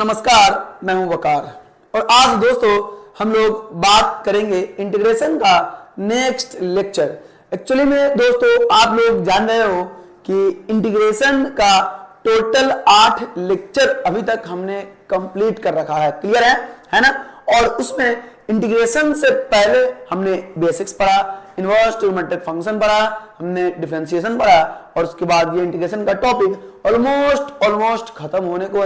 नमस्कार, मैं हूं वकार और आज दोस्तों हम लोग बात करेंगे इंटीग्रेशन का नेक्स्ट लेक्चर। एक्चुअली में दोस्तों आप लोग जान रहे हो कि इंटीग्रेशन का टोटल 8 लेक्चर अभी तक हमने कंप्लीट कर रखा है। क्लियर है ना। और उसमें इंटीग्रेशन से पहले हमने बेसिक्स पढ़ा, इनवर्स ट्रिग्नोमेट्रिक फंक्शन पढ़ा, हमने डिफरेंशिएशन पढ़ा और उसके बाद ये इंटीग्रेशन का टॉपिक ऑलमोस्ट खत्म होने को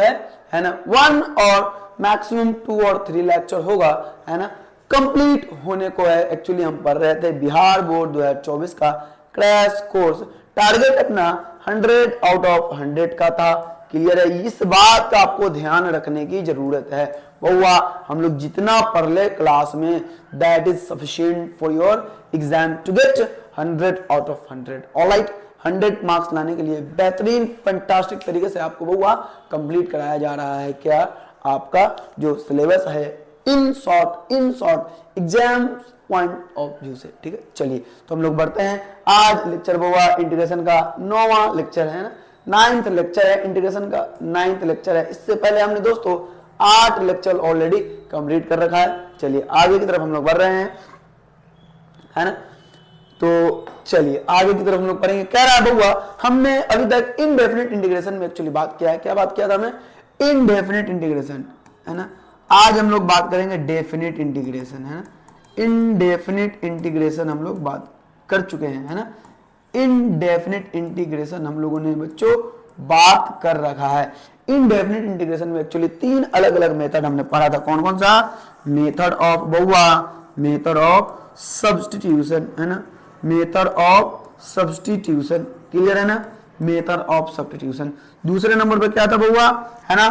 है ना। 1 और मैक्सिमम 2 और 3 लेक्चर होगा, है ना, कंप्लीट होने को है। एक्चुअली हम पढ़ रहे थे बिहार बोर्ड 2024 का क्रैश कोर्स। टारगेट अपना 100 आउट ऑफ 100 का था। क्लियर है। इस बात का आपको ध्यान रखने की जरूरत है बउआ, हम लोग जितना पढ़ ले क्लास में that is sufficient for your exam to get 100 out of 100। Alright, 100 marks लाने के लिए बेहतरीन फैंटास्टिक तरीके से आपको बउआ कंप्लीट कराया जा रहा है। क्या आपका जो सिलेबस है in short exam point of view से। ठीक है, चलिए तो हम लोग बढ़ते हैं। आज लेक्चर बउआ इंटीग्रेशन का 9वां लेक्चर है ना, 9th लेक्चर है इंटीग्रेशन का, 9th लेक्चर है। इससे पहले हमने दोस्तों 8 लेक्चर ऑलरेडी कंप्लीट कर रखा है। चलिए आगे की तरफ हम लोग बढ़ रहे हैं, है ना। तो चलिए आगे की तरफ हम लोग पढ़ेंगे। कह रहा है बउआ हमने अभी तक इनडेफिनिट इंटीग्रेशन में एक्चुअली बात किया है। क्या बात किया था हमने? इनडेफिनिट इंटीग्रेशन, है ना। आज हम लोग बात करेंगे डेफिनिट इंटीग्रेशन, है ना। इनडेफिनिट इंटीग्रेशन हम लोग बात कर चुके हैं, है ना। इनडेफिनिट इंटीग्रेशन हम लोगों ने बच्चों बात कर रखा है। इनडेफिनिट इंटीग्रेशन में एक्चुअली 3 अलग अलग मेथड हमने पढ़ा था। कौन कौन सा? मेथड ऑफ बउआ, मेथड ऑफ सब्स्टिट्यूशन, है ना, मेथड ऑफ सब्स्टिट्यूशन। क्लियर है ना, मेथड ऑफ सब्स्टिट्यूशन। दूसरे नंबर पे क्या था बउआ, है ना,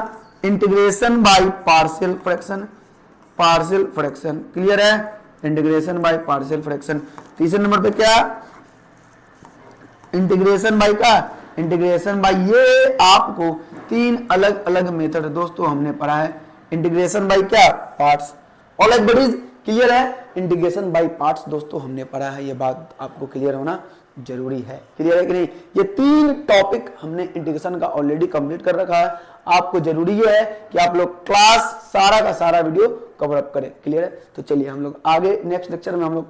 integration by partial fraction, partial fraction. Clear है, इंटीग्रेशन बाय पार्शियल फ्रैक्शन। तीसरे नंबर पे क्या? इंटीग्रेशन बाय का इंटीग्रेशन बाय, ये आपको 3 अलग अलग मेथड दोस्तों हमने पढ़ा है। इंटीग्रेशन बाय क्या? पार्ट्स। ऑलराइट बडीज, क्लियर है। इंटीग्रेशन बाय पार्ट्स दोस्तों हमने पढ़ा है, ये बात आपको क्लियर होना जरूरी है। क्लियर है कि नहीं? ये 3 टॉपिक हमने इंटीग्रेशन का ऑलरेडी कंप्लीट कर रखा है। आपको जरूरी है कि आप लोग क्लास सारा का सारा वीडियो कवर अप करें। क्लियर है। तो चलिए हम लोग आगे नेक्स्ट लेक्चर में हम लोग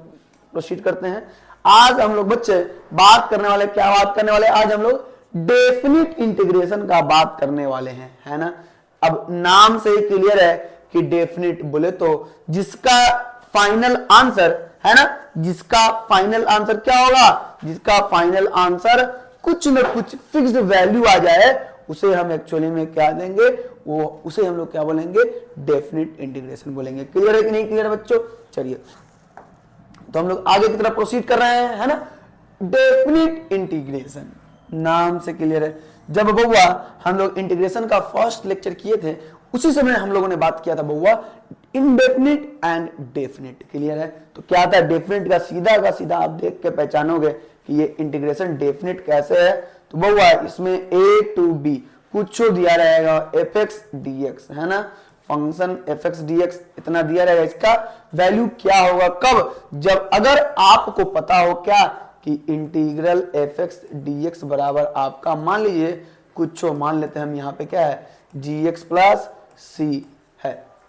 प्रोसीड करते हैं। आज हम लोग बच्चे बात करने वाले, क्या बात करने वाले? आज हम लोग डेफिनिट इंटीग्रेशन का बात करने वाले हैं, है ना। अब नाम से ही क्लियर है कि डेफिनिट बोले तो जिसका फाइनल आंसर, है ना, जिसका फाइनल आंसर क्या होगा? जिसका फाइनल आंसर कुछ न कुछ फिक्स्ड वैल्यू आ जाए उसे हम एक्चुअली में क्या देंगे? वो उसे हम लोग क्या बोलेंगे? डेफिनिट इंटीग्रेशन बोलेंगे। क्लियर है कि नहीं क्लियर है बच्चों? चलिए तो हम लोग आगे की तरफ प्रोसीड कर रहे हैं, है ना। डेफिनिट इंटीग्रेशन नाम से क्लियर है। जब बउआ हम लोग इंटीग्रेशन का फर्स्ट लेक्चर किए थे उसी समय हम लोगों ने बात किया था बउआ इनडेफिनिट एंड डेफिनिट। क्लियर है। तो क्या था? डेफिनिट का सीधा आप देख के पहचानोगे कि ये इंटीग्रेशन डेफिनिट कैसे है। तो बउआ इसमें a to b कुछ दिया रहेगा, fx dx, है ना, फंक्शन fx dx इतना दिया रहेगा। इसका वैल्यू क्या होगा? कब? जब अगर आपको पता हो क्या कि इंटीग्रल fx dx बराबर आपका, मान लीजिए कुछ मान लेते हैं हम, यहाँ पे क्या है? gx प्लस c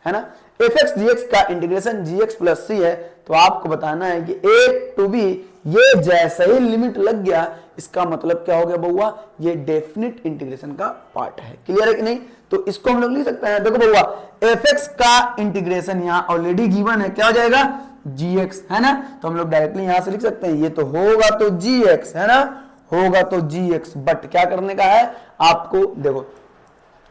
है ना। fx dx का इंटीग्रेशन gx प्लस c है। तो आपको बताना है कि a to b ये जैसे ही लिमिट लग गया इसका मतलब क्या हो गया बउआ? ये डेफिनिट इंटीग्रेशन का पार्ट है। क्लियर है कि नहीं? तो इसको हम लोग लिख सकते हैं। देखो बउआ fx का इंटीग्रेशन यहाँ ऑलरेडी गिवन है, क्या हो जाएगा? gx, है ना। तो हम लोग डायरेक्टली यहां से लिख सकते हैं ये तो होगा तो gx, है ना, होगा तो gx। बट क्या करने का है आपको? देखो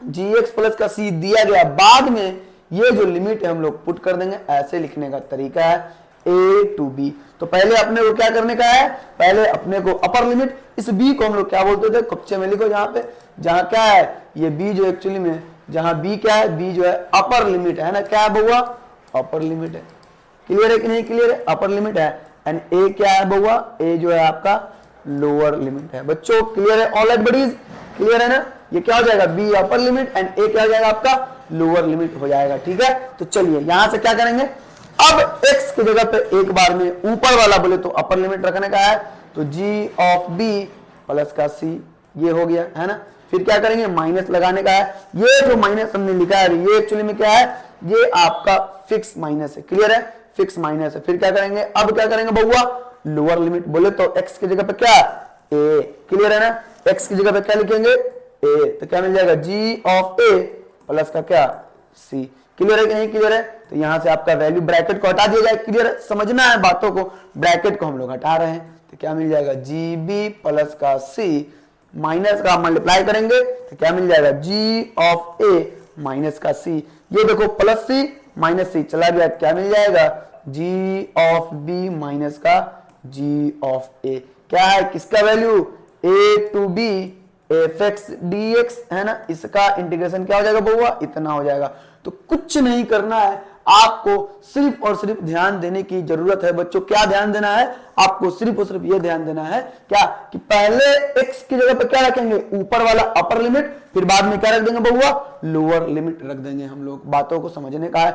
gx प्लस का c दिया गया, बाद में ये जो लिमिट है हम लोग पुट कर देंगे। ऐसे लिखने का तरीका है a to b। तो पहले अपने को क्या करने का है? पहले अपने को अपर लिमिट, इस b को हम लोग क्या बोलते थे? कच्चे में लिखो जहां पे, जहां क्या है ये b जो एक्चुअली में, जहां b क्या है? b जो है अपर लिमिट है ना। क्या है बउआ? अपर लिमिट है। क्लियर है कि नहीं क्लियर है? अपर लिमिट है। एंड a क्या है बउआ? a जो है आपका लोअर लिमिट है। बच्चों क्लियर है? ऑलराइट बडीज, क्लियर है ना। ये क्या हो जाएगा? b upper limit and a क्या हो जाएगा आपका? लोअर लिमिट हो जाएगा। ठीक है। तो चलिए यहां से क्या करेंगे? अब x की जगह पे एक बार में ऊपर वाला बोले तो अपर लिमिट रखने का है। तो g ऑफ b प्लस का c ये हो गया, है ना। फिर क्या करेंगे, माइनस लगाने का है। ये जो माइनस हमने लिखा है ये एक्चुअली में क्या है, ये आपका फिक्स माइनस है, क्लियर है, फिक्स माइनस है। फिर क्या करेंगे, अब क्या करेंगे बउआ, लोअर लिमिट बोले तो x की जगह पे क्या, a, क्लियर है ना, x की जगह पे क्या लिखेंगे, a, तो क्या मिल जाएगा, g ऑफ a प्लस का क्या, c, क्लियर है कि नहीं, क्लियर है। तो यहां से आपका वैल्यू ब्रैकेट को हटा दिया जाए, क्लियर है, समझना है बातों को, ब्रैकेट को हम लोग हटा रहे हैं, तो क्या मिल जाएगा, जी बी प्लस का सी, माइनस का मल्टीप्लाई करेंगे तो क्या मिल जाएगा, जी ऑफ ए माइनस का सी, ये देखो प्लस सी माइनस सी चला गया, क्या मिल जाएगा, जी ऑफ बी माइनस का जी ऑफ ए, क्या है, किसका value, a to b f x d x है ना, इसका इंटीग्रेशन क्या हो जाएगा बउआ, इतना हो जाएगा। तो कुछ नहीं करना है, आपको सिर्फ और सिर्फ ध्यान देने की जरूरत है बच्चों। क्या ध्यान देना है आपको, सिर्फ और सिर्फ ये ध्यान देना है क्या, कि पहले x की जगह पे क्या रखेंगे, ऊपर वाला अपर लिमिट, फिर बाद में क्या रख देंगे बउआ, लोअर लिमिट रख देंगे हम लोग। बातों को समझने का है,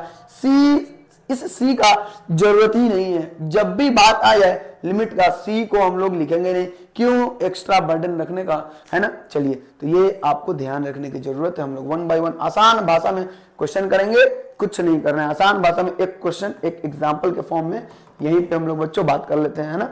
इस c का जरूरत ही नहीं है, जब भी बात आ जाए लिमिट का c को हम लोग लिखेंगे नहीं, क्यों, एक्स्ट्रा बर्डन रखने का है ना। चलिए, तो ये आपको ध्यान रखने की जरूरत है। हम लोग 1 बाय 1 आसान भाषा में क्वेश्चन करेंगे, कुछ नहीं करना है, आसान भाषा में एक क्वेश्चन एक एग्जाम्पल के फॉर्म में, यहीं पे हम लोग बच्चों बात कर लेते हैं, है ना।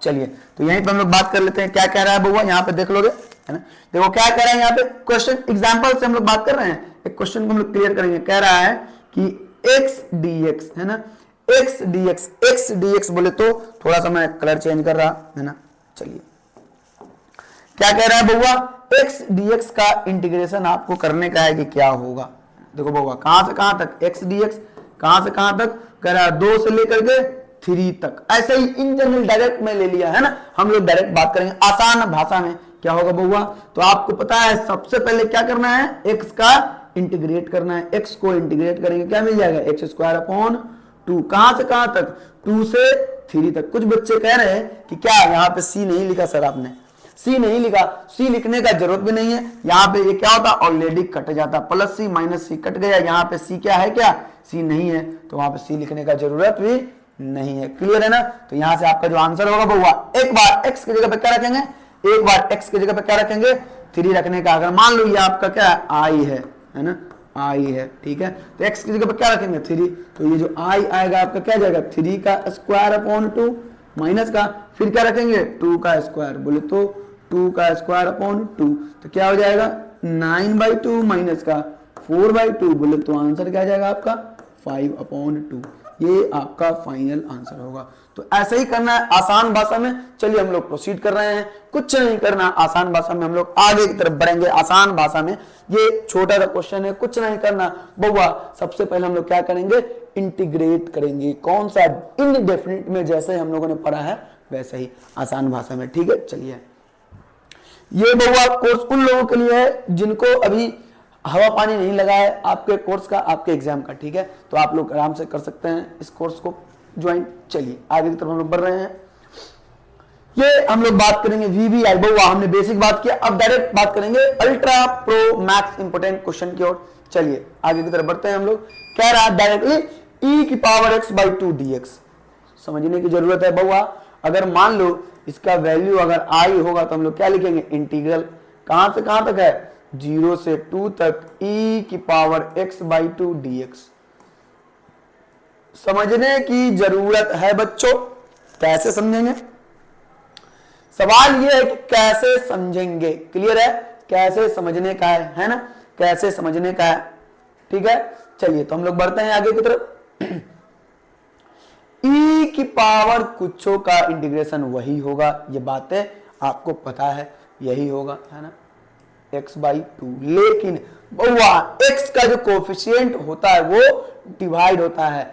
चलिए, तो यहीं पे हम लोग बात कर लेते हैं, क्या कह रहा है बउआ, यहाँ पे देख लोगे, है ना, देखो क्या कह रहा है यहाँ पे, क्वेश्चन एग्जाम्पल से हम लोग बात कर रहे हैं, एक क्वेश्चन को हम लोग क्लियर करेंगे। कह रहा है कि x dx है ना, x dx बोले तो थोड़ा सा मैं कलर चेंज कर रहा है ना। चलिए, क्या कह रहा है बउआ, x dx का इंटीग्रेशन आपको करने का है कि क्या होगा। देखो बउआ, कहां से कहां तक, x dx कहां से कहां तक, कह रहा है 2 से लेकर के 3 तक, ऐसे ही इन जनरल डायरेक्ट में ले लिया है ना, हम लोग डायरेक्ट बात करेंगे आसान भाषा में। क्या होगा बउआ, तो आपको पता है सबसे पहले क्या करना है, x का इंटीग्रेट करना है, x को इंटीग्रेट करेंगे, क्या मिल जाएगा, एक्स स्क्वायर अपॉन 2, कहां से कहां तक, 2 से 3 तक। कुछ बच्चे कह रहे हैं कि क्या यहाँ पे c नहीं लिखा सर आपने, c नहीं लिखा, c लिखने का जरूरत भी नहीं है, यहाँ पे ये क्या होता, ऑलरेडी कट जाता, प्लस सी माइनस सी कट गया, यहाँ पे c क्या है, क्या c नहीं है, तो वहां पे c लिखने का जरूरत भी नहीं है, क्लियर है ना। तो यहाँ से आपका जो आंसर होगा बउआ, एक बार x की जगह पे क्या रखेंगे, एक बार x की जगह पे क्या रखेंगे, 3 रखने का, अगर मान लो ये आपका क्या i है ना, i है, ठीक है, तो x की जगह पे क्या रखेंगे 3, तो ये जो i आएगा आपका क्या जाएगा, 3 का स्क्वायर अपॉन 2 माइनस का, फिर क्या रखेंगे 2 का स्क्वायर, बोले तो 2 का स्क्वायर अपॉन 2, तो क्या हो जाएगा 9/2 माइनस का 4/2, बोले तो आंसर क्या जाएगा आपका 5/2, ये आपका फाइनल आंसर होगा। तो ऐसे ही करना है आसान भाषा में। चलिए हम लोग प्रोसीड कर रहे हैं, कुछ नहीं करना, आसान भाषा में हम लोग आगे की तरफ बढ़ेंगे। आसान भाषा में ये छोटा सा क्वेश्चन है, कुछ नहीं करना बउआ, सबसे पहले हम लोग क्या करेंगे, इंटीग्रेट करेंगे, कौन सा, इनडेफिनिट में, जैसे हम लोगों ने पढ़ा है वैसे ही आसान भाषा में, ठीक है। चलिए, ये बउआ कोर्स उन लोगों के लिए है जिनको अभी हवा पानी नहीं लगा है आपके कोर्स का, आपके एग्जाम का, ठीक है, तो आप लोग आराम से कर सकते हैं इस कोर्स को ज्वाइन। चलिए आगे की तरफ हम लोग बढ़ रहे हैं, ये हम लोग बात करेंगे VBI, बउआ हमने बेसिक बात किया, अब डायरेक्ट बात करेंगे ultra pro max important question की ओर। चलिए आगे की तरफ बढ़ते हैं हम लोग। कह रहा है डायरेक्टली e⁻x/2 dx, समझने की जरूरत है बउआ। अगर मान लो इसका वैल्यू अगर i होगा तो हम लोग क्या लिखेंगे, इंटीग्रल कहां से कहां तक है, 0 से 2 तक e⁻x/2 dx। समझने की जरूरत है बच्चों, कैसे समझेंगे, सवाल ये है कि कैसे समझेंगे, क्लियर है, कैसे समझने का है ना, कैसे समझने का है, ठीक है। चलिए तो हम लोग बढ़ते हैं आगे की तरफ। e की पावर कुछों का इंटीग्रेशन वही होगा, ये बातें आपको पता है, यही होगा, है ना, x/2, लेकिन बउआ x का जो कोफिशिएंट होता है वो डिवाइड होता है,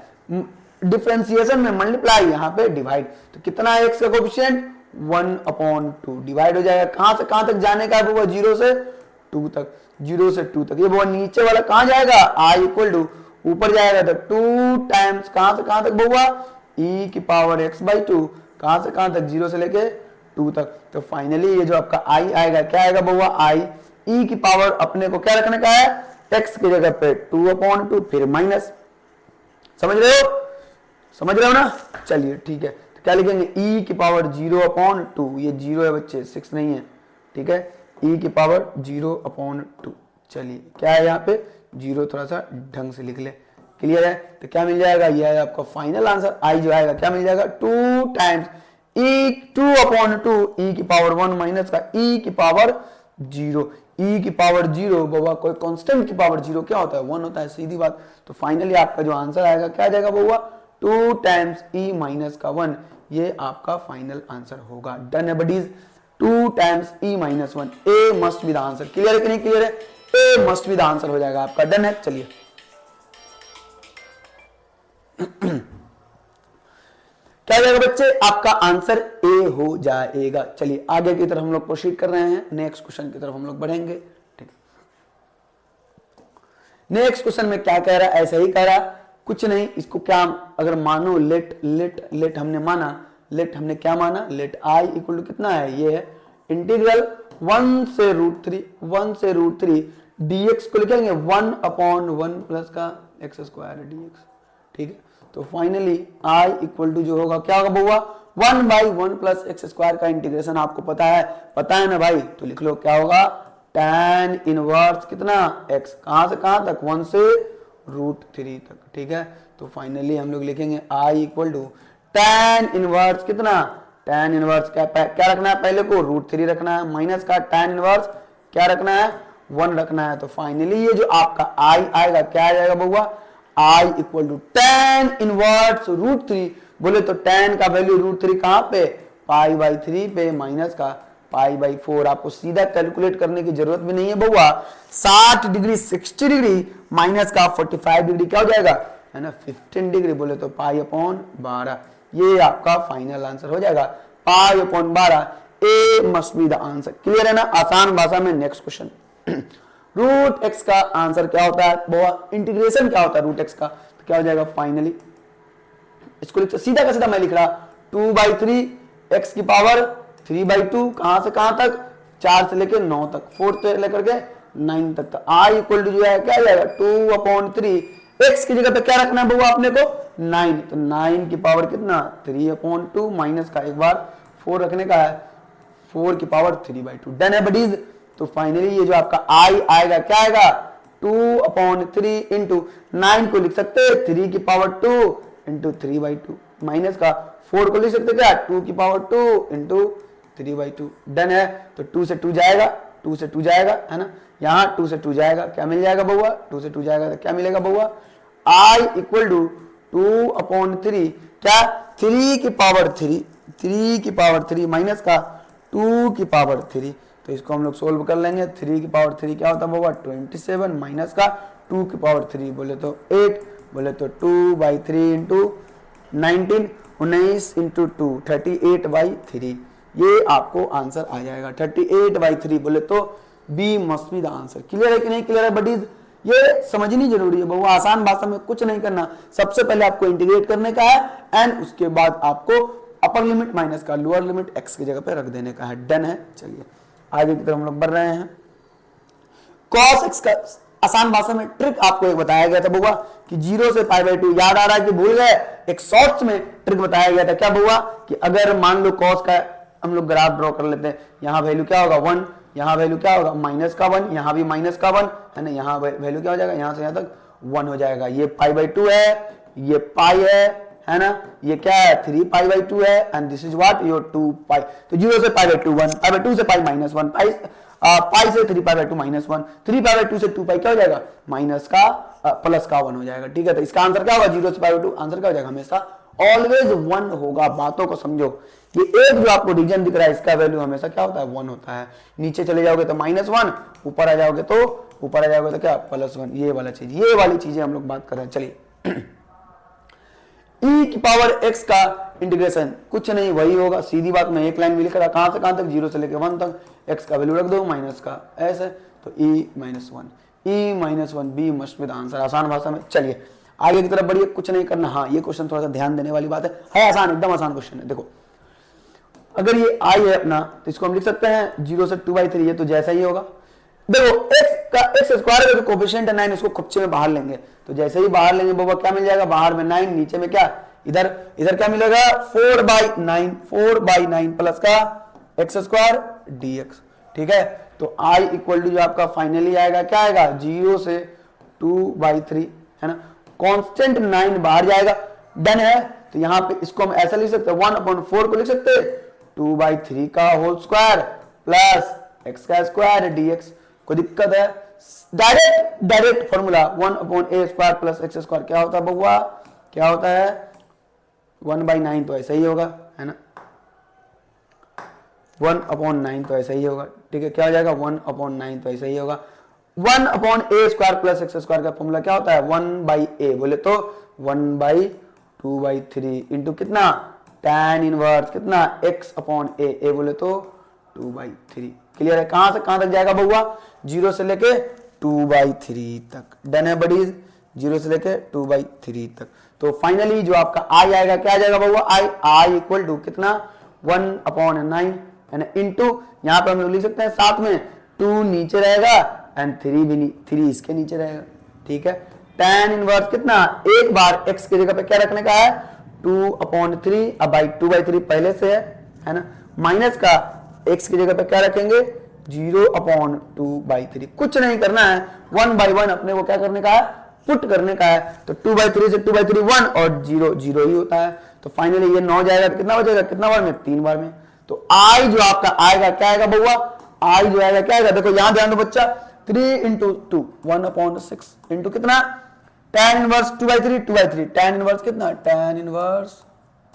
डिफरेंशिएशन में मल्टीप्लाई, यहाँ पे डिवाइड, तो कितना है x का कोफिशिएंट 1/2, डिवाइड हो जाएगा, कहां से कहां तक जाने का है, 0 से 2 तक, 0 से 2 तक, ये वो नीचे वाला कहां जाएगा, i इक्वल टू ऊपर जाएगा तो 2 टाइम्स कहां से कहां तक बउआ, e⁻x/2, कहां से कहां तक, 0 से लेके 2 तक, तो फाइनली ये जो आपका i आएगा, क्या आएगा बउआ, i, e की पावर अपने को क्या रखने का है, x की जगह पे 2/2, फिर माइनस, समझ रहे हो ना। चलिए ठीक है, तो क्या लिखेंगे, e की पावर 0/2, ये 0 है बच्चे, 6 नहीं है, ठीक है, ई की पावर 0/2। चलिए क्या है यहाँ पे 0, थोड़ा सा ढंग से लिख ले, क्लियर है। तो क्या मिल जाएगा, ये है आपका फाइनल आंसर। आई जो आएगा क्या मिल जाएगा 2 टाइम्स ई 2/2 ई की पावर 1 माइनस का ई की पावर 0। ई की पावर 0 बउआ कोई कांस्टेंट की पावर 0 क्या होता है 1 होता है, सीधी बात। तो फाइनली आपका जो आंसर आएगा क्या आ जाएगा बउआ 2 टाइम्स ई माइनस का 1, ये आपका फाइनल आंसर होगा। डन है buddies, 2 times e minus 1, a must be the answer. Clear है कि नहीं क्लियर है, a must be the answer हो जाएगा आपका। डन है, चलिए क्या हो जाएगा बच्चे, आपका आंसर ए हो जाएगा। चलिए आगे की तरफ हम लोग प्रोसीड कर रहे हैं, नेक्स्ट क्वेश्चन की तरफ हम लोग बढ़ेंगे। ठीक, नेक्स्ट क्वेश्चन में क्या कह रहा है, ऐसा ही कह रहा है, कुछ नहीं, इसको क्या अगर मानो लेट हमने माना, लेट हमने क्या माना, लेट आई इक्वल टू कितना है, ये है इंटीग्रल 1 से √3 dx को लिखेंगे 1/1 प्लस का x स्क्वायर dx। ठीक है, तो फाइनली i इक्वल टू जो होगा क्या होगा बउआ 1/1 प्लस x स्क्वायर का इंटीग्रेशन आपको पता है ना भाई, तो लिख लो क्या होगा tan इनवर्स कितना x, कहां से कहां तक 1 से √3 तक। ठीक है, तो फाइनली हम लोग लिखेंगे i equal to tan inverse कितना, tan इनवर्स क्या रखना है, पहले को √3 रखना है, माइनस का tan इनवर्स क्या रखना है 1 रखना है। तो फाइनली ये जो आपका i आएगा क्या आ जाएगा बउआ i equal to tan inverse √3, बोले तो tan का वैल्यू √3 कहां पे π/3 पे, माइनस का π/4। आपको सीधा कैलकुलेट करने की जरूरत भी नहीं है बउआ, 60 डिग्री 60 डिग्री माइनस का 45 डिग्री क्या हो जाएगा है ना 15 डिग्री, बोले तो π/12, ये आपका फाइनल आंसर हो जाएगा π/12। A must be the answer. Clear है ना, आसान भाषा में। नेक्स्ट क्वेश्चन, रूट एक्स का आंसर क्या होता है बउआ, इंटीग्रेशन क्या होता है रूट एक्स का, तो क्या हो जाएगा फाइनली, इसको लिख सीधा का सीधा मैं लिख रहा 2/3 एक्स की पावर 3/2, कहां से कहां तक 4 से लेके 9 तक, 4 से लेकर के 9 तक। तो i इक्वल टू जो है क्या जाएगा 2/3, x की जगह पे क्या रखना है बउआ अपने को 9, तो 9 की पावर कितना 3/2 माइनस का एक बार 4 रखने का है 4 की पावर 3/2। डन है बडीज। तो फाइनली ये जो आपका i आएगा क्या आएगा 2/3 इंटू 9 को लिख सकते हैं 3 की पावर 2 इंटू 3/2, माइनस का 4 को लिख सकते क्या 2 की पावर 2 इंटू 3/2। डन है, तो 2 से 2 जाएगा, 2 से 2 जाएगा है ना, यहाँ 2 से 2 जाएगा, क्या मिल जाएगा बउआ 2 से 2 जाएगा तो क्या मिलेगा बउआ i इक्वल टू 2/3 क्या 3 की पावर 3 माइनस का 2 की पावर 3। तो इसको हम लोग सोल्व कर लेंगे, 3 की पावर 3 क्या होता है बउआ 27 माइनस का 2 की पावर 3 बोले तो 8, बोले तो 2/3 इंटू 19 इंटू 2 38/3, ये आपको आंसर आ जाएगा 38/3, बोले तो b must be the answer. Clear है कि नहीं क्लियर है बडीज, ये समझनी जरूरी है बउआ, आसान भाषा में कुछ नहीं करना, सबसे पहले आपको इंटीग्रेट करने का है एंड उसके बाद आपको अपर लिमिट माइनस का लोअर लिमिट x की जगह पे रख देने का है। डन है, चलिए आगे की तरफ हम लोग बढ़ रहे हैं। cos x का आसान भाषा में ट्रिक आपको एक बताया गया था बउआ कि 0 से π/2, याद आ रहा है कि भूल गए, एक शॉर्ट्स में ट्रिक बताया गया था क्या बउआ कि अगर मान लो cos का हम लोग ग्राफ ड्रॉ कर लेते हैं, यहाँ वैल्यू क्या होगा 1, यहाँ वैल्यू क्या होगा माइनस का 1, यहाँ भी माइनस का 1 है ना, यहाँ वैल्यू क्या हो जाएगा यहाँ से यहाँ तक 1 हो जाएगा, ये π/2 है, ये पाई है ना, ये क्या है 3π/2 है and this is what your 2π। तो 0 से π/2 1, π/2 से पाई माइनस 1, पाई से 3π/2 माइनस 1, 3π/2 से 2π क्या हो जाएगा माइनस का प्लस का 1 हो जाएगा। ठीक है, तो इसका आंसर क्या होगा 0 से π/2, आंसर क्या हो जाएगा हमेशा ऑलवेज 1 होगा। बातों को समझो, ये एक जो आपको रीजन दिख रहा है इसका वैल्यू हमेशा क्या होता है 1 होता है, नीचे चले जाओगे तो -1, ऊपर आ जाओगे तो क्या +1, ये वाला चीज, ये वाली चीजें हम लोग बात कर रहे हैं। चलिए e की पावर x का इंटीग्रेशन कुछ नहीं वही होगा, सीधी बात, मैं एक लाइन में लिख रहा कहां से कहां तक 0 से लेकर 1 तक, x का वैल्यू रख दो माइनस का ऐसे, तो e-1 b must be the answer, आसान भाषा में। चलिए आगे की तरफ बढ़िए, कुछ नहीं करना। हाँ, ये क्वेश्चन थोड़ा सा ध्यान देने वाली बात है आसान, एकदम आसान क्वेश्चन है। देखो अगर ये i है अपना, तो इसको हम लिख सकते हैं 0 से 2/3, ये तो जैसा ही होगा। देखो x स्क्वायर का जो कोफिशिएंट है 9, इसको खुपचे में बाहर लेंगे, तो जैसे ही बाहर लेंगे बाबा क्या मिल जाएगा, बाहर में 9, नीचे में क्या इधर क्या मिलेगा 4/9 प्लस का x स्क्वायर dx। ठीक है, तो i इक्वल टू जो आपका फाइनली आएगा क्या आएगा 0 से 2/3 है ना। कांस्टेंट 9 बाहर जाएगा, डन है। तो यहाँ पे इसको हम ऐसा लिख सकते हैं 1/4 को लिख सकते हैं 2/3 का होल स्क्वायर प्लस x का स्क्वायर dx। कोई दिक्कत है? Direct formula 1/a² plus x square क्या होता है बउआ, क्या होता है 1/9, तो ऐसा ही होगा है ना। 1/9 तो ऐसा ही होगा, ठीक है। क्या हो जाएगा 1/9 तो ऐसा ही होगा। 1/a² प्लस x स्क्वायर का फॉर्मूला क्या होता है 1/a, बोले तो 1/2/3 इंटू कितना tan इनवर्स कितना x/a, a बोले तो 2/3। क्लियर है? कहां से कहां तक जाएगा बउआ 0 से लेके 2/3 तक, डन है बडीज, 0 से लेके 2/3 तक। तो फाइनली जो आपका i आएगा क्या आ जाएगा बउआ i इक्वल टू कितना 1/9 है ना, इंटू यहाँ पे हम लोग लिख सकते हैं साथ में 2 नीचे रहेगा एंड 3 भी 3 इसके नीचे रहेगा, ठीक है। tan इनवर्स कितना, एक बार x की जगह पे क्या रखने का है 2/3, अब भाई 2/3 पहले से है ना, माइनस का x की जगह पे क्या रखेंगे 0/2/3। कुछ नहीं करना है, 1/1 अपने को क्या करने का है पुट करने का है। तो 2/3 से 2/3 1 और 0 0 ही होता है। तो फाइनली ये 9 जाएगा तो कितना बचेगा, कितना बार में 3 बार में। तो i जो आपका आएगा क्या आएगा बउआ, i जो आएगा क्या आएगा, देखो यहां ध्यान दो बच्चा, 3 इंटू 2 1/6 इंटू कितना tan इनवर्स 2/3 tan इनवर्स कितना tan इनवर्स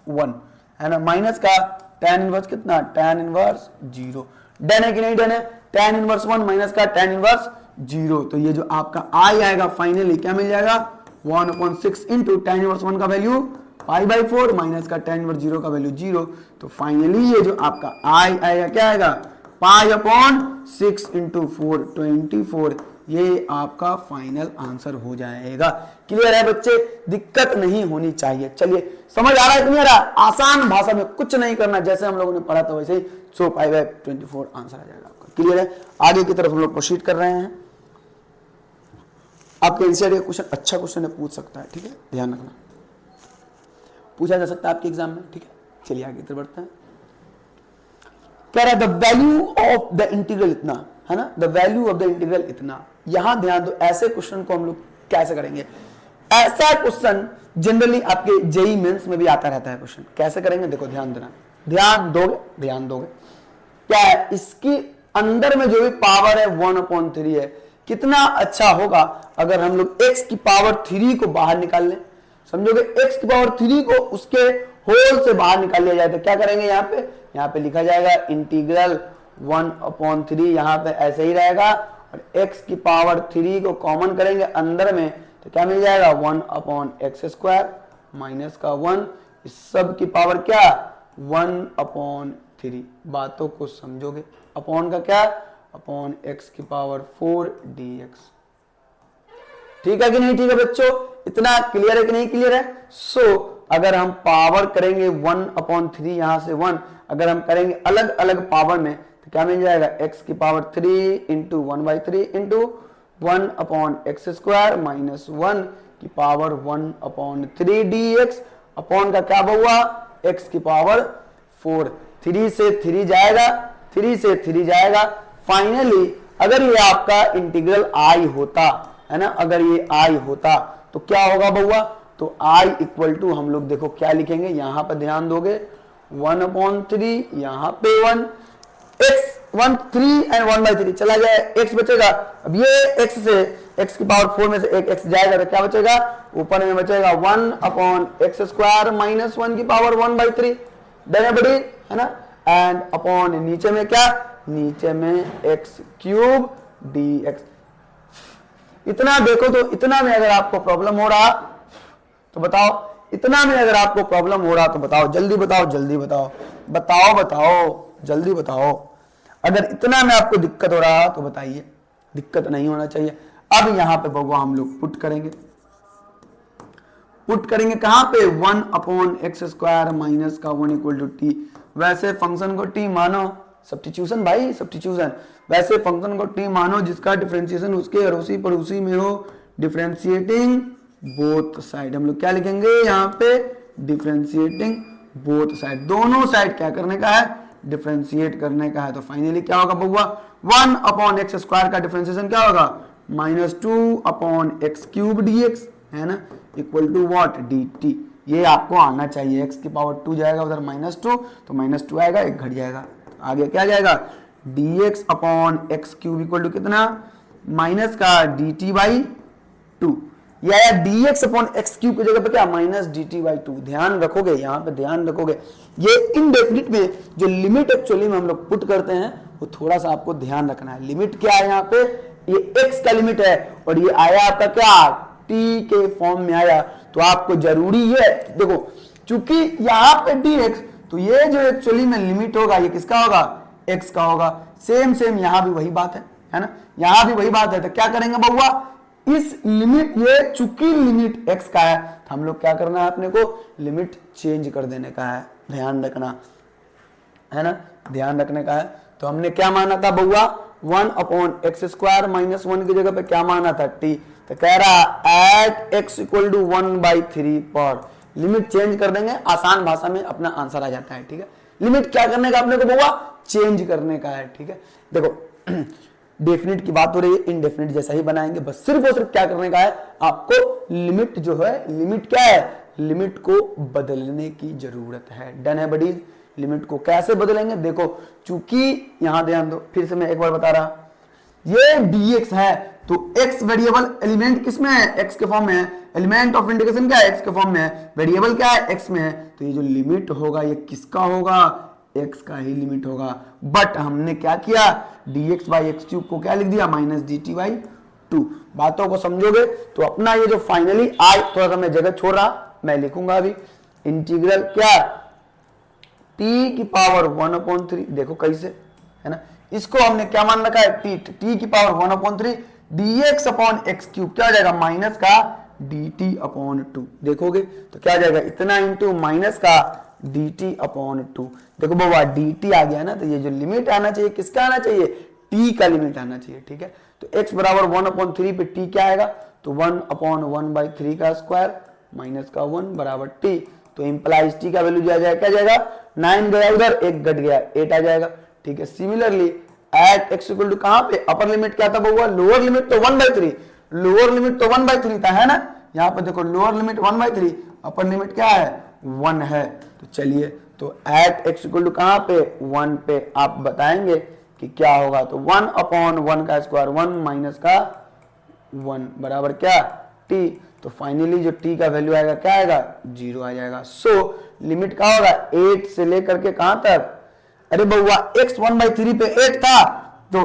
1 है ना, माइनस का tan इनवर्स कितना tan इनवर्स 0। डन है कि नहीं डन है, tan इनवर्स 1 माइनस का tan इनवर्स 0। तो ये जो आपका i आएगा फाइनली क्या मिल जाएगा 1/6 इंटू tan इनवर्स 1 का वैल्यू π/4 माइनस का tan इनवर्स 0 का वैल्यू 0। तो फाइनली ये जो आपका i आएगा क्या आएगा π/6 इंटू 4 24, ये आपका फाइनल आंसर हो जाएगा। क्लियर है बच्चे, दिक्कत नहीं होनी चाहिए। चलिए समझ आ रहा है कि नहीं आ रहा, आसान भाषा में कुछ नहीं करना, जैसे हम लोगों ने पढ़ा था वैसे ही। सो π/24 आंसर आ जाएगा आपका। क्लियर है, आगे की तरफ हम लोग प्रोसीड कर रहे हैं। आपके एनसीईआरटी का क्वेश्चन अच्छा क्वेश्चन है, पूछ सकता है, ठीक है, ध्यान रखना, पूछा जा सकता है आपके एग्जाम में, ठीक है। चलिए आगे तरफ बढ़ते हैं। कह रहा है the value of the integral इतना है ना, the value of the integral इतना। यहां ध्यान दो, ऐसे क्वेश्चन को हम लोग कैसे करेंगे, ऐसा क्वेश्चन जनरली आपके जेई मेंस में भी आता रहता है क्वेश्चन। कैसे करेंगे देखो, ध्यान देना, ध्यान दोगे क्या है, इसकी अंदर में जो भी पावर है 1/3 है। कितना अच्छा होगा अगर हम लोग x की पावर 3 को बाहर निकाल लें, समझोगे, x की पावर 3 को उसके होल से बाहर निकाल लिया जाए तो क्या करेंगे, यहाँ पे लिखा जाएगा इंटीग्रल 1/3, यहाँ पे ऐसे ही रहेगा, और x की पावर 3 को कॉमन करेंगे अंदर में तो क्या मिल जाएगा 1/x² माइनस का 1, इस सब की पावर क्या 1/3। बातों को समझोगे, अपॉन का क्या अपॉन x की पावर 4 dx। ठीक है कि नहीं, ठीक है बच्चों, इतना क्लियर है कि नहीं क्लियर है। अगर हम पावर करेंगे 1/3 यहां से 1, अगर हम करेंगे अलग अलग पावर में तो क्या मिल जाएगा x की power 3 into 1/3 into 1/x² minus 1 की पावर 1/3 dx, अपॉन का क्या हुआ x की पावर 4, 3 से 3 जाएगा, 3 से 3 जाएगा। फाइनली अगर ये आपका इंटीग्रल i होता है ना, अगर ये i होता तो क्या होगा बउआ, तो i इक्वल टू हम लोग देखो क्या लिखेंगे, यहां पर ध्यान दोगे 1/3, यहां पे 1, x 1 3 एंड 1/3 चला जाए, x बचेगा। अब ये x से x की पावर 4 में से एक x जाएगा तो क्या बचेगा, ऊपर में बचेगा 1/x² माइनस 1 की पावर 1/3, डन है बड़ी है ना, एंड अपॉन नीचे में क्या, नीचे में x³ dx। इतना देखो, तो इतना में अगर आपको प्रॉब्लम हो रहा तो बताओ, इतना में अगर आपको प्रॉब्लम हो रहा तो बताओ, जल्दी बताओ, जल्दी बताओ, जल्दी बताओ। अगर इतना में आपको दिक्कत हो रहा तो बताइए, दिक्कत नहीं होना चाहिए। अब यहां पे बउआ हम लोग पुट करेंगे कहां पे 1/x² माइनस का 1 इक्वल टू t। वैसे फंक्शन को t मानो, सब्स्टिट्यूशन भाई, सब्स्टिट्यूशन, वैसे फंक्शन को t मानो जिसका डिफरेंशिएशन उसके अड़ोसी पड़ोसी में हो, डिफरेंशिएटिंग बोथ साइड। हम लोग क्या लिखेंगे यहाँ पे, डिफरेंशिएटिंग बोथ साइड, दोनों साइड क्या करने का है, डिफरेंशिएट करने का है। तो फाइनली क्या होगा बउआ, 1 अपॉन एक्स स्क्वायर का डिफरेंशिएशन क्या होगा, -2 अपॉन एक्स क्यूब dx है ना, इक्वल टू व्हाट, dt। ये आपको आना चाहिए, x की पावर 2 जाएगा उधर -2, तो -2 आएगा, एक घट जाएगा, आगे क्या जाएगा, dx upon x cube equal to कितना, माइनस का dt बाई 2, या dx अपॉन एक्स क्यूब की जगह पे क्या, माइनस dt बाई 2। ध्यान रखोगे, यहाँ पे ध्यान रखोगे, ये इनडेफिनिट में जो लिमिट एक्चुअली में हम लोग पुट करते हैं वो थोड़ा सा आपको ध्यान रखना है। लिमिट क्या है यहाँ पे, ये x का लिमिट है और ये आया आपका क्या, t के फॉर्म में आया, तो आपको जरूरी है, देखो चूंकि यहाँ पे dx, तो ये जो एक्चुअली में लिमिट होगा ये किसका होगा, x का होगा। सेम सेम यहाँ भी वही बात है ना, यहाँ भी वही बात है। तो क्या करेंगे बउआ, इस लिमिट, ये चूंकि लिमिट x का है, तो हम लोग क्या करना है, अपने को लिमिट चेंज कर देने का है, ध्यान रखना है ना, ध्यान रखने का है। तो हमने क्या माना था बउआ, 1 अपॉन एक्स स्क्वायर माइनस 1 की जगह पे क्या माना था, t। तो कह रहा एट x इक्वल टू 1/3 पर, लिमिट चेंज कर देंगे, आसान भाषा में अपना आंसर आ जाता है, ठीक है। लिमिट क्या करने का अपने को बउआ, चेंज करने का है, ठीक है। देखो डेफिनिट की बात हो रही है, इनडेफिनिट जैसा ही बनाएंगे, बस सिर्फ और सिर्फ क्या करने का है, आपको लिमिट जो है, लिमिट क्या है, लिमिट को बदलने की जरूरत है। डन है बडीज, लिमिट को कैसे बदलेंगे, देखो चूंकि यहां ध्यान दो, फिर से मैं एक बार बता रहा, ये dx है, तो x वेरिएबल एलिमेंट किसमें है, x के फॉर्म में है, एलिमेंट ऑफ इंटीग्रेशन क्या है, x के फॉर्म में है, वेरिएबल क्या है, x में है, तो ये जो लिमिट होगा ये किसका होगा, x का ही लिमिट होगा। बट हमने क्या किया, dx बाई एक्स क्यूब को क्या लिख दिया, माइनस dt बाई 2। बातों को समझोगे तो अपना ये जो फाइनली आई, थोड़ा सा मैं जगह छोड़ रहा, मैं लिखूंगा अभी, इंटीग्रल क्या, t की पावर 1/3, देखो कैसे है ना, इसको हमने क्या मान रखा है, t की power 1/3 dx upon x cube, क्या हो जाएगा, माइनस का dt अपॉन 2। देखोगे तो क्या जाएगा, इतना इंटू माइनस का dt अपॉन 2। देखो बाबा dt आ गया ना, तो ये जो लिमिट आना चाहिए किसका आना चाहिए, t का लिमिट आना चाहिए, ठीक है। तो x बराबर 1/3 पे t क्या आएगा, तो 1/1/3 का स्क्वायर माइनस का 1 बराबर t। तो इंप्लाइज t का वैल्यू क्या जाएगा, क्या जाएगा, 9 गया उधर, 1 घट गया, 8 आ जाएगा, ठीक है। Similarly at x equal to कहां पे, अपर लिमिट क्या था बउआ, लोअर लिमिट तो 1/3, लोअर लिमिट तो 1/3 था, है ना, यहाँ पे देखो लोअर लिमिट 1/3, अपर लिमिट क्या है, 1 है। तो चलिए, तो एट x इक्वल टू कहां पे, 1 पे, आप बताएंगे कि क्या होगा, तो 1/1 का स्क्वायर 1 माइनस का 1 बराबर क्या, t। तो फाइनली जो t का वैल्यू आएगा क्या आएगा, 0 आ जाएगा। सो लिमिट क्या होगा, 8 से लेकर के कहां तक, अरे बउआ x 1/3 पे 8 था तो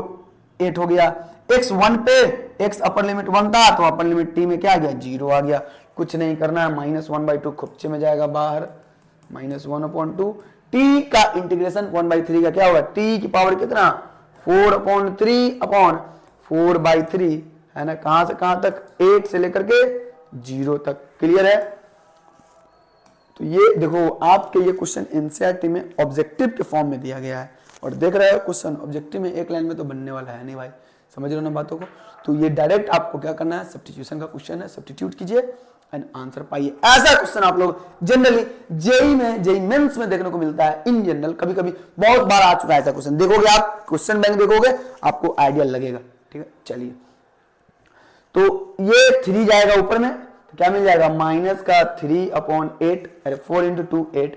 8 हो गया, x 1 पे, x अपर लिमिट 1 था तो अपर लिमिट t में क्या आ गया, 0 आ गया। कुछ नहीं करना है, -1/2 खुपचे में जाएगा बाहर, -1/2, t का इंटीग्रेशन 1/3 का क्या होगा, t की पावर कितना, 4/3/4/3 है ना, कहां से कहां तक, 8 से लेकर के 0 तक, क्लियर है। तो ये देखो आपके ये क्वेश्चन एनसीईआरटी में ऑब्जेक्टिव के फॉर्म में दिया गया है, और देख रहे हो क्वेश्चन ऑब्जेक्टिव में एक लाइन में तो बनने वाला है नहीं भाई, समझ रहे हो ना बातों को। तो ये डायरेक्ट आपको क्या करना है, सब्स्टिट्यूशन का क्वेश्चन है, सब्स्टिट्यूट कीजिए एंड आंसर पाइए। ऐसा क्वेश्चन आप लोग जनरली जेई में, जेई मेंस में देखने को मिलता है, इन जनरल कभी कभी बहुत बार आ चुका है ऐसा क्वेश्चन, देखोगे आप क्वेश्चन बैंक देखोगे आपको आइडिया लगेगा, ठीक है। चलिए, तो ये 3 जाएगा ऊपर में, तो क्या मिल जाएगा, माइनस का 3/8, अरे 4 × 2 8।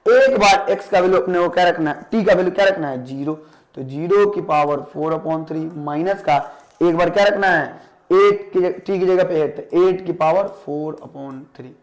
एक बार x का वैल्यू अपने को क्या रखना है, t का वैल्यू क्या रखना है, 0, तो 0 की पावर 4/3 माइनस का एक बार क्या रखना है, 8 की t की जगह पे 8, तो 8 की पावर 4/3,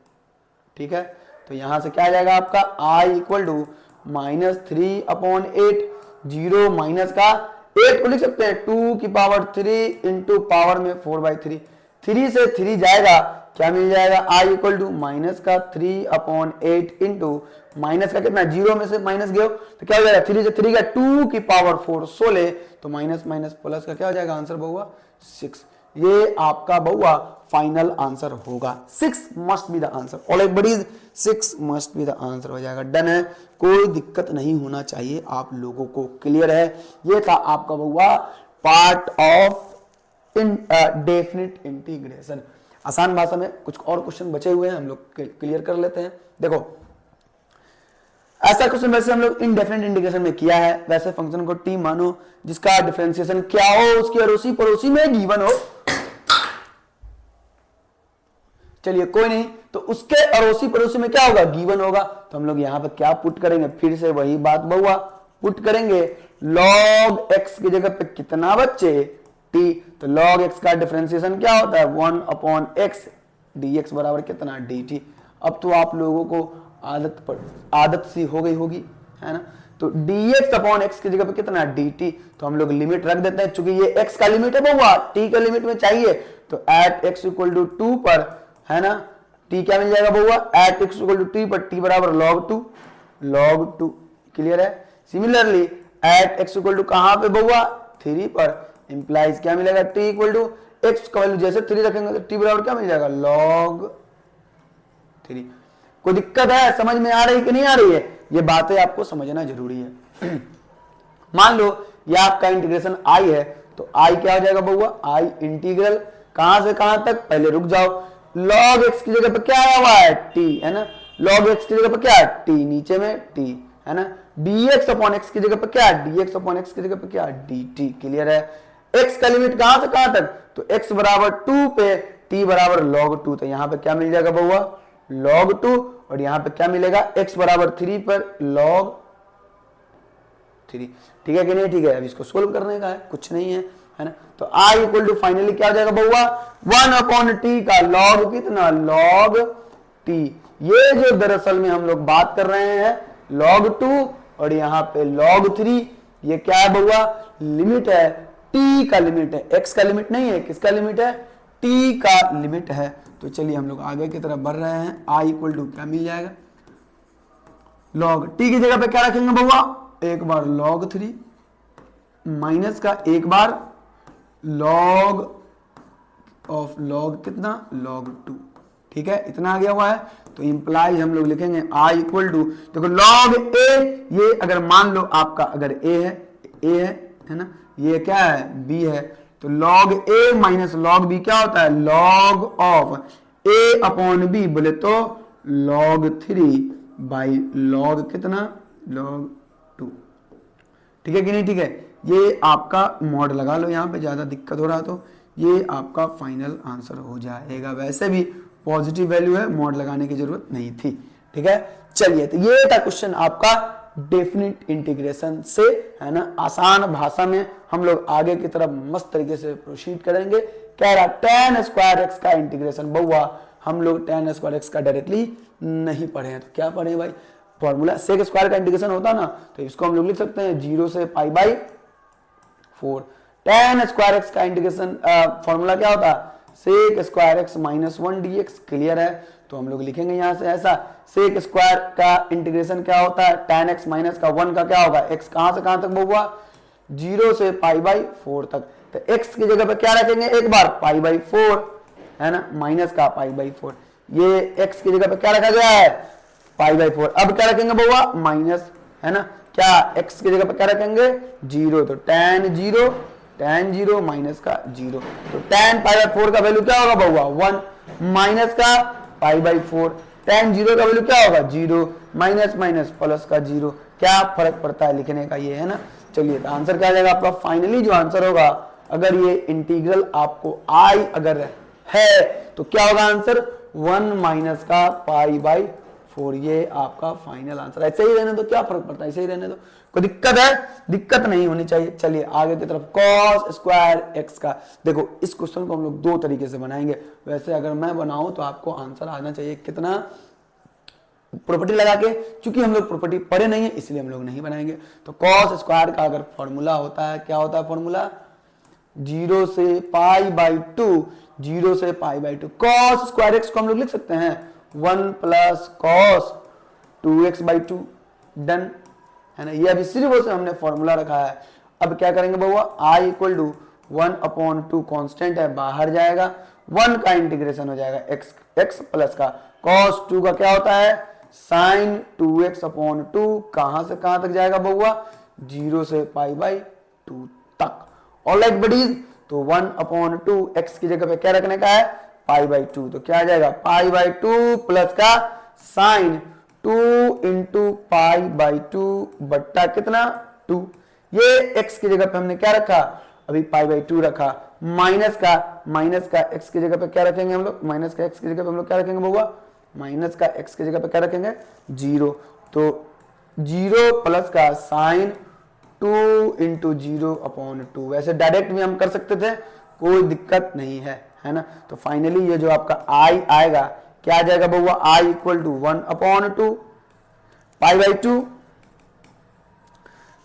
ठीक है। तो यहां से क्या आ जाएगा आपका i इक्वल टू -3/8, 0 माइनस का 8 को लिख सकते हैं 2 की पावर 3 इंटू पावर में 4/3, 3 से 3 जाएगा, क्या मिल जाएगा, i इक्वल टू माइनस का 3/8 इंटू माइनस का कितना, 0 में से माइनस गए तो क्या हो जाएगा, 3 से 3 का 2 की पावर 4 16, तो माइनस माइनस प्लस का क्या हो जाएगा आंसर बउआ 6। ये आपका बउआ फाइनल आंसर होगा, 6 must be the answer, alright buddies, 6 must be the answer हो जाएगा। डन है, कोई दिक्कत नहीं होना चाहिए आप लोगों को, क्लियर है। ये था आपका बउआ पार्ट ऑफ डेफिनिट इंटीग्रेशन। आसान भाषा में कुछ और क्वेश्चन बचे हुए हैं, हम लोग क्लियर कर लेते हैं। देखो ऐसा क्वेश्चन वैसे हम लोग इनडेफिनेट इंटीग्रेशन में किया है। वैसे फंक्शन को टी मानो जिसका डिफरेंशिएशन क्या हो उसकी अड़ोसी पड़ोसी में गिवन हो। चलिए कोई नहीं, तो उसके अड़ोसी पड़ोसी में क्या होगा, गिवन होगा। तो हम लोग यहां पर क्या पुट करेंगे, फिर से वही बात बहुआ पुट करेंगे। log x की जगह पे कितना बच्चे, t। तो log x का डिफरेंशिएशन क्या होता है, 1/x dx बराबर कितना, dt। अब तो आप लोगों को आदत सी हो गई होगी, है ना। तो dx/x की जगह पे कितना, dt। तो हम लोग लिमिट रख देते हैं, चूंकि ये x का लिमिट है बहुआ, t का लिमिट में चाहिए। तो एट x = 2 पर, है ना, t क्या मिल जाएगा बहुआ, एट x = t पर t बराबर log 2। क्लियर है। सिमिलरली एट x = कहां पे बहुआ, 3 पर, इंप्लाइज क्या मिलेगा, t = x का वैल्यू जैसे 3 रखेंगे तो t बराबर क्या मिल जाएगा, log 3। कोई दिक्कत है, समझ में आ रही कि नहीं आ रही है, ये बातें आपको समझना जरूरी है। मान लो ये आपका इंटीग्रेशन i है, तो i क्या हो जाएगा बहुआ, i इंटीग्रल कहां से कहां तक, पहले रुक जाओ, log x की जगह पे क्या आया हुआ है, t, है ना। log x की जगह पे क्या है, t, नीचे में t, है ना। dx/x की जगह पे क्या है, dx/x की जगह पे क्या है, dt। क्लियर है। x का लिमिट कहां से कहां तक, तो x बराबर 2 पे t बराबर log 2। तो यहां पे क्या मिल जाएगा बहुआ, log 2, और यहां पे क्या मिलेगा, x बराबर 3 पर log 3। ठीक है कि नहीं, ठीक है। अब इसको सोल्व करने का है, कुछ नहीं है ना। तो i = फाइनली क्या हो जाएगा बहुआ, 1/t का log कितना, log t। ये जो दरअसल में हम लोग बात कर रहे हैं log 2 और यहाँ पे log 3, ये क्या है बहुआ, लिमिट है, t का लिमिट है, x का लिमिट नहीं है, किसका लिमिट है, t का लिमिट है। तो चलिए हम लोग आगे की तरफ बढ़ रहे हैं। i = क्या मिल जाएगा, log t की जगह पे क्या रखेंगे बहुआ, एक बार log 3 माइनस का एक बार log ऑफ log कितना, log 2। ठीक है, इतना आ गया हुआ है। तो इंप्लाइज हम लोग लिखेंगे i = देखो log a, ये अगर मान लो आपका अगर a है ना, ये क्या है, b है, तो log a minus log b क्या होता है, log ऑफ a/b, बोले तो log 3 बाई log कितना, log 2। ठीक है कि नहीं, ठीक है। ये आपका मॉड लगा लो, यहाँ पे ज्यादा दिक्कत हो रहा तो ये आपका फाइनल आंसर हो जाएगा। वैसे भी पॉजिटिव वैल्यू है, मॉड लगाने की जरूरत नहीं थी। ठीक है, चलिए, तो ये था क्वेश्चन आपका डेफिनिट इंटीग्रेशन से, है ना। आसान भाषा में हम लोग आगे की तरफ मस्त तरीके से प्रोसीड करेंगे। कह रहा tan² x का इंटीग्रेशन बहुआ, हम लोग tan² x का डायरेक्टली नहीं पढ़े हैं, तो क्या पढ़े भाई, फॉर्मूला sec² का इंटीग्रेशन होता ना, तो इसको हम लोग लिख सकते हैं 0 से π/4। tan² x का इंटीग्रेशन फॉर्मूला क्या होता है, sec² x - 1 dx। क्लियर है। तो हम लोग लिखेंगे यहां से ऐसा, sec² का इंटीग्रेशन क्या होता है, tan x माइनस का 1 का क्या होगा, x कहां से कहां तक बहुआ, 0 से π/4 तक। तो x की जगह पे क्या रखेंगे, एक बार π/4, है ना, माइनस का π/4। ये x की जगह पे क्या रखा गया है, π/4। अब क्या रखेंगे बहुआ, माइनस, है ना, क्या x की जगह पे क्या रखेंगे, 0। तो tan 0 माइनस का 0। तो tan π/4 का वैल्यू क्या होगा बहुआ, 1, माइनस का π/4। tan 0 का वैल्यू क्या होगा, 0, माइनस प्लस का 0। क्या फर्क पड़ता है लिखने का, ये है ना। चलिए, तो आंसर क्या आ जाएगा आपका, फाइनली जो आंसर होगा, अगर ये इंटीग्रल आपको आई अगर है तो क्या होगा आंसर, 1 माइनस का π/4। ये आपका फाइनल आंसर। ऐसे ही रहने दो, क्या फर्क पड़ता है, ऐसे ही रहने दो, कोई दिक्कत है, दिक्कत नहीं होनी चाहिए। चलिए आगे की तरफ, cos² x का, देखो इस क्वेश्चन को हम लोग दो तरीके से बनाएंगे। वैसे अगर मैं बनाऊं तो आपको आंसर आना चाहिए कितना, प्रॉपर्टी लगा के, क्योंकि हम लोग प्रॉपर्टी पढ़े नहीं है इसलिए हम लोग नहीं बनाएंगे। तो cos² का अगर फॉर्मूला होता है, क्या होता है फॉर्मूला, 0 से π/2, 0 से π/2। cos² x को हम लोग लिख सकते हैं 1 + cos 2x/2, डन, है ना। ये अभी सिर्फ से हमने फॉर्मूला रखा है। अब क्या करेंगे बहुआ, i = 1/2 कांस्टेंट है, बाहर जाएगा, 1 का इंटीग्रेशन हो जाएगा x प्लस का cos 2 का क्या होता है, sin 2x/2, कहां से कहां तक जाएगा बहुआ, 0 से π/2 तक। ऑलराइट बडीज, तो 1/2 x की जगह पे क्या रखने का है, π/2। तो क्या आ जाएगा, π/2 प्लस का sin 2 इंटू पाई बाई 2 बट्टा कितना 2। ये x की जगह पे हमने क्या रखा, अभी पाई बाई 2 रखा। माइनस का x की जगह पे क्या रखेंगे हम लोग, माइनस का x की जगह पे हम लोग क्या रखेंगे बउआ, माइनस का x की जगह पे क्या रखेंगे 0। तो 0 प्लस का साइन 2 इंटू 0 अपॉन 2। वैसे डायरेक्ट भी हम कर सकते थे, कोई दिक्कत नहीं है ना। तो फाइनली ये जो आपका i आएगा, क्या आ जाएगा बउआ, i equal to 1 upon 2 pi by 2।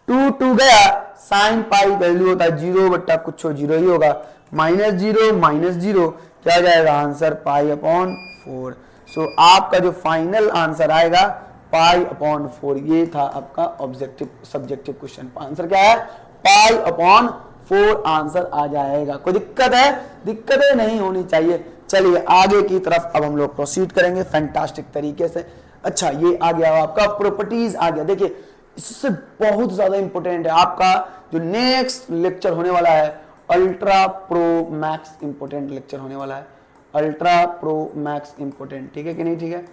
2 गया, साइन पाई वैल्यू होता है 0 बट्टा कुछ 0 ही होगा, माइनस जीरो क्या जाएगा आंसर, पाई अपॉन 4। सो आपका जो फाइनल आंसर आएगा पाई अपॉन 4। ये था आपका ऑब्जेक्टिव सब्जेक्टिव क्वेश्चन। आंसर क्या है, पाई अपॉन 4 आंसर आ जाएगा। कोई दिक्कत है, दिक्कतें नहीं होनी चाहिए। चलिए आगे की तरफ अब हम लोग प्रोसीड करेंगे फैंटास्टिक तरीके से। अच्छा ये आ गया आपका प्रॉपर्टीज आ गया। देखिए इससे बहुत ज्यादा इंपॉर्टेंट है आपका जो नेक्स्ट लेक्चर होने वाला है, ultra pro max important lecture होने वाला है। अल्ट्रा प्रो मैक्स इंपॉर्टेंट, ठीक है कि नहीं, ठीक है,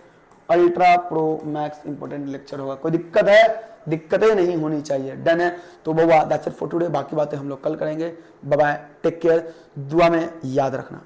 ultra pro max important lecture होगा। कोई दिक्कत है, दिक्कतें नहीं होनी चाहिए, डन है। तो बउआ दैट्स इट फॉर टुडे, बाकी बातें हम लोग कल करेंगे। बाय बाय, टेक केयर, दुआ में याद रखना।